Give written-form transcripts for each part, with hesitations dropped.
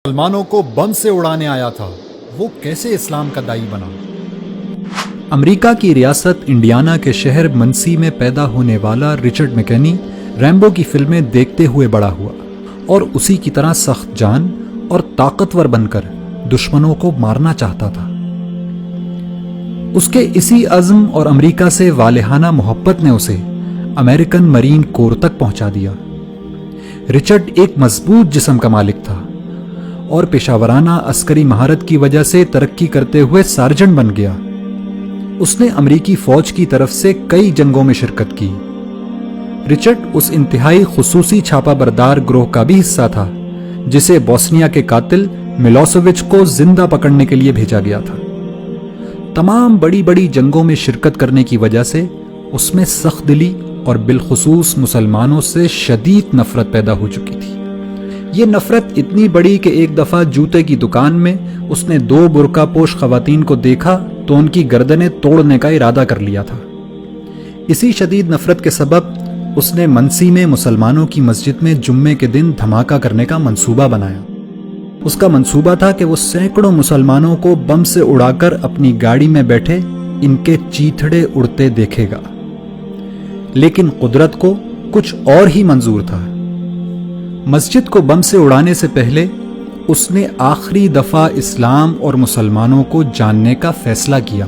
مسلمانوں کو بم سے اڑانے آیا تھا، وہ کیسے اسلام کا داعی بنا؟ امریکہ کی ریاست انڈیانا کے شہر منسی میں پیدا ہونے والا رچرڈ میکنی ریمبو کی فلمیں دیکھتے ہوئے بڑا ہوا اور اسی کی طرح سخت جان اور طاقتور بن کر دشمنوں کو مارنا چاہتا تھا۔ اس کے اسی عزم اور امریکہ سے والہانہ محبت نے اسے امریکن مرین کور تک پہنچا دیا۔ رچرڈ ایک مضبوط جسم کا مالک تھا اور پیشہ ورانہ عسکری مہارت کی وجہ سے ترقی کرتے ہوئے سارجنٹ بن گیا۔ اس نے امریکی فوج کی طرف سے کئی جنگوں میں شرکت کی۔ رچرڈ اس انتہائی خصوصی چھاپا بردار گروہ کا بھی حصہ تھا جسے بوسنیا کے قاتل ملوسیوچ کو زندہ پکڑنے کے لیے بھیجا گیا تھا۔ تمام بڑی بڑی جنگوں میں شرکت کرنے کی وجہ سے اس میں سخت دلی اور بالخصوص مسلمانوں سے شدید نفرت پیدا ہو چکی تھی۔ یہ نفرت اتنی بڑی کہ ایک دفعہ جوتے کی دکان میں اس نے 2 برقع پوش خواتین کو دیکھا تو ان کی گردنیں توڑنے کا ارادہ کر لیا تھا۔ اسی شدید نفرت کے سبب اس نے منسی میں مسلمانوں کی مسجد میں جمعے کے دن دھماکہ کرنے کا منصوبہ بنایا۔ اس کا منصوبہ تھا کہ وہ سینکڑوں مسلمانوں کو بم سے اڑا کر اپنی گاڑی میں بیٹھے ان کے چیتھڑے اڑتے دیکھے گا، لیکن قدرت کو کچھ اور ہی منظور تھا۔ مسجد کو بم سے اڑانے سے پہلے اس نے آخری دفعہ اسلام اور مسلمانوں کو جاننے کا فیصلہ کیا۔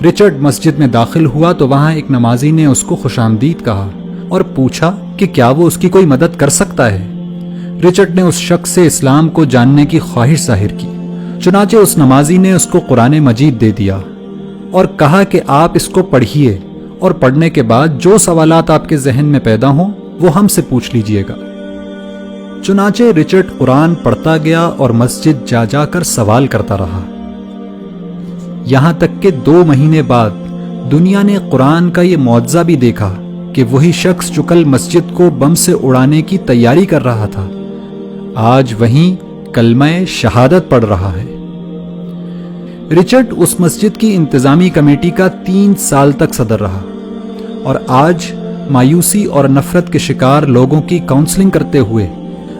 رچرڈ مسجد میں داخل ہوا تو وہاں ایک نمازی نے اس کو خوش آمدید کہا اور پوچھا کہ کیا وہ اس کی کوئی مدد کر سکتا ہے۔ رچرڈ نے اس شخص سے اسلام کو جاننے کی خواہش ظاہر کی، چنانچہ اس نمازی نے اس کو قرآن مجید دے دیا اور کہا کہ آپ اس کو پڑھیے اور پڑھنے کے بعد جو سوالات آپ کے ذہن میں پیدا ہوں وہ ہم سے پوچھ لیجئے گا۔ چنانچہ رچرڈ قرآن پڑھتا گیا اور مسجد جا جا کر سوال کرتا رہا، یہاں تک کہ 2 مہینے بعد دنیا نے قرآن کا یہ معجزہ بھی دیکھا کہ وہی شخص جو کل مسجد کو بم سے اڑانے کی تیاری کر رہا تھا آج وہیں کلمہ شہادت پڑھ رہا ہے۔ رچرڈ اس مسجد کی انتظامی کمیٹی کا 3 سال تک صدر رہا اور آج مایوسی اور نفرت کے شکار لوگوں کی کاؤنسلنگ کرتے ہوئے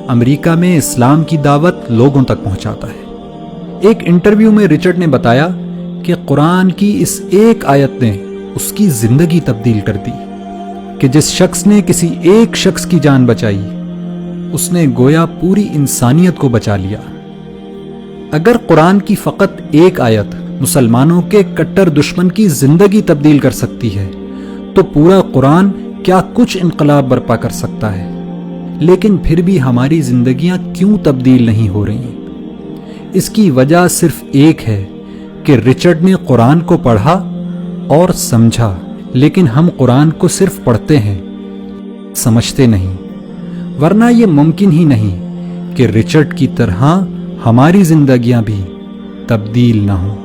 امریکہ میں اسلام کی دعوت لوگوں تک پہنچاتا ہے۔ ایک انٹرویو میں رچرڈ نے بتایا کہ قرآن کی اس ایک آیت نے اس کی زندگی تبدیل کر دی کہ جس شخص نے کسی ایک شخص کی جان بچائی اس نے گویا پوری انسانیت کو بچا لیا۔ اگر قرآن کی فقط ایک آیت مسلمانوں کے کٹر دشمن کی زندگی تبدیل کر سکتی ہے تو پورا قرآن کیا کچھ انقلاب برپا کر سکتا ہے۔ لیکن پھر بھی ہماری زندگیاں کیوں تبدیل نہیں ہو رہی؟ اس کی وجہ صرف ایک ہے کہ رچرڈ نے قرآن کو پڑھا اور سمجھا، لیکن ہم قرآن کو صرف پڑھتے ہیں، سمجھتے نہیں، ورنہ یہ ممکن ہی نہیں کہ رچرڈ کی طرح ہماری زندگیاں بھی تبدیل نہ ہوں۔